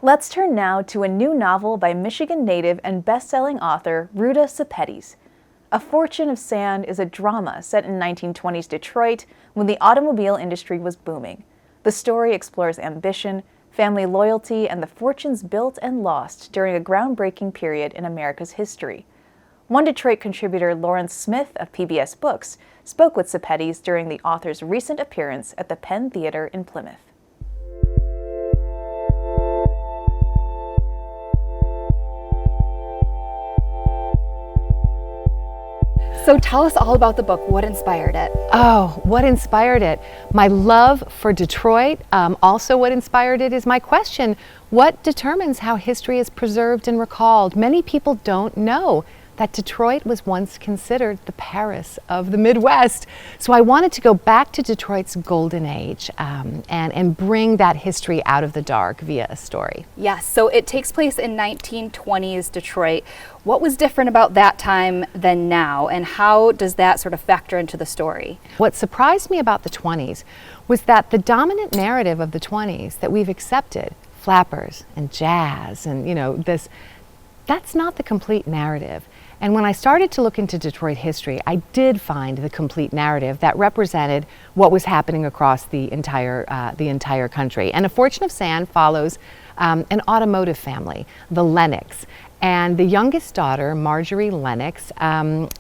Let's turn now to a new novel by Michigan native and best-selling author Ruta Sepetys. A Fortune of Sand is a drama set in 1920s Detroit when the automobile industry was booming. The story explores ambition, family loyalty, and the fortunes built and lost during a groundbreaking period in America's history. One Detroit contributor, Lawrence Smith of PBS Books, spoke with Sepetys during the author's recent appearance at the Penn Theatre in Plymouth. So tell us all about the book. What inspired it? Oh, what inspired it? My love for Detroit. Also what inspired it is my question, what determines how history is preserved and recalled? Many people don't know that Detroit was once considered the Paris of the Midwest. So I wanted to go back to Detroit's golden age and bring that history out of the dark via a story. Yes, so it takes place in 1920s Detroit. What was different about that time than now, and how does that sort of factor into the story? What surprised me about the 20s was that the dominant narrative of the 20s that we've accepted, flappers and jazz and that's not the complete narrative. And when I started to look into Detroit history, I did find the complete narrative that represented what was happening across the entire country. And A Fortune of Sand follows an automotive family, the Lennox. And the youngest daughter, Marjorie Lennox,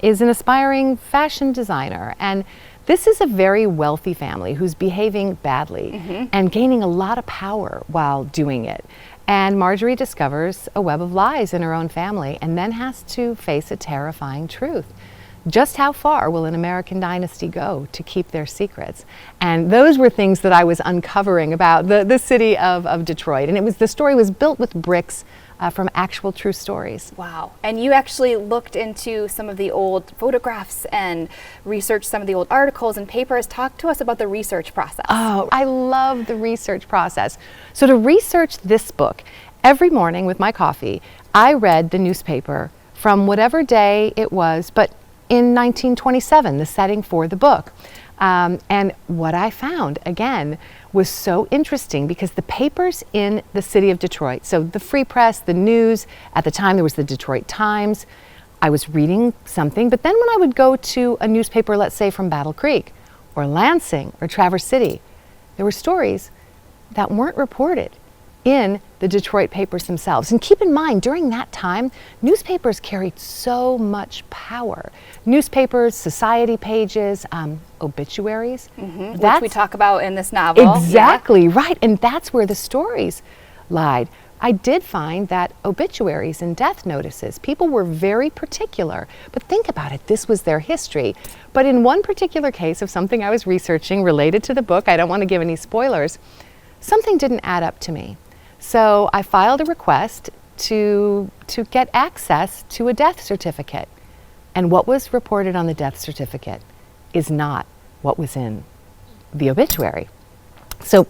is an aspiring fashion designer. And this is a very wealthy family who's behaving badly and gaining a lot of power while doing it. And Marjorie discovers a web of lies in her own family and then has to face a terrifying truth. Just how far will an American dynasty go to keep their secrets? And those were things that I was uncovering about the city of Detroit. And the story was built with bricks from actual true stories. Wow. And you actually looked into some of the old photographs and researched some of the old articles and papers. Talk to us about the research process. Oh, I love the research process. So to research this book, every morning with my coffee, I read the newspaper from whatever day it was, but in 1927, the setting for the book. And what I found, again, was so interesting because the papers in the city of Detroit, so the Free Press, the news, at the time there was the Detroit Times, I was reading something, but then when I would go to a newspaper, let's say from Battle Creek or Lansing or Traverse City, there were stories that weren't reported in the Detroit papers themselves. And keep in mind, during that time, newspapers carried so much power. Newspapers, society pages, obituaries. Which we talk about in this novel. Exactly, right. And that's where the stories lied. I did find that obituaries and death notices, people were very particular. But think about it, this was their history. But in one particular case of something I was researching related to the book, I don't want to give any spoilers, something didn't add up to me. So I filed a request to get access to a death certificate. And what was reported on the death certificate is not what was in the obituary. So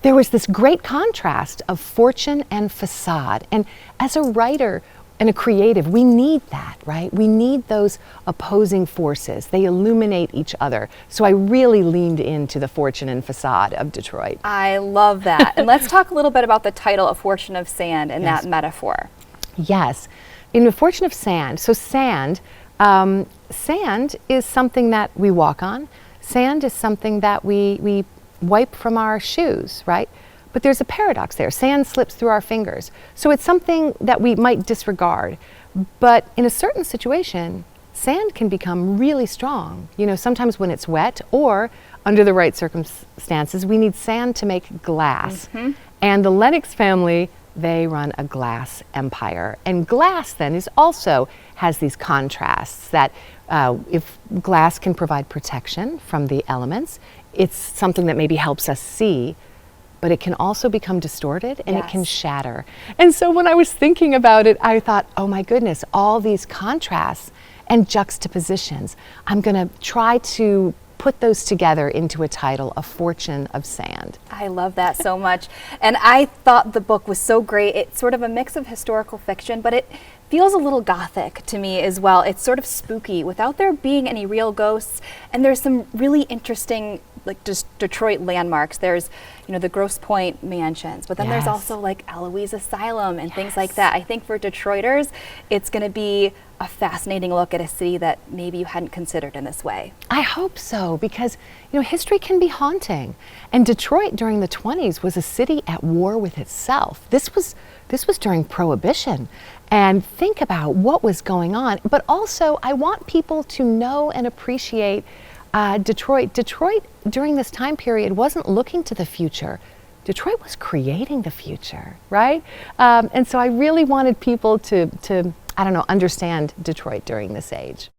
there was this great contrast of fortune and facade. And as a writer and a creative, we need that, right? We need those opposing forces. They illuminate each other. So I really leaned into the fortune and facade of Detroit. I love that. And let's talk a little bit about the title, A Fortune of Sand, and that metaphor. Yes. In A Fortune of Sand, so sand is something that we walk on. Sand is something that we wipe from our shoes, right? But there's a paradox there. Sand slips through our fingers. So it's something that we might disregard. But in a certain situation, sand can become really strong. Sometimes when it's wet or under the right circumstances, we need sand to make glass. And the Lennox family, they run a glass empire. And glass then also has these contrasts that if glass can provide protection from the elements, it's something that maybe helps us see, but it can also become distorted and it can shatter. And so when I was thinking about it, I thought, oh my goodness, all these contrasts and juxtapositions, I'm gonna try to put those together into a title, A Fortune of Sand. I love that so much. And I thought the book was so great. It's sort of a mix of historical fiction, but it feels a little gothic to me as well. It's sort of spooky without there being any real ghosts. And there's some really interesting like just Detroit landmarks. There's, you know, the Grosse Pointe mansions, but then there's Yes. also like Eloise Asylum and things like that. I think for Detroiters, it's going to be a fascinating look at a city that maybe you hadn't considered in this way. I hope so, because you know history can be haunting, and Detroit during the 20s was a city at war with itself. This was during Prohibition, and think about what was going on. But also, I want people to know and appreciate Detroit. Detroit during this time period wasn't looking to the future. Detroit was creating the future, right? And so I really wanted people to I don't know, understand Detroit during this age.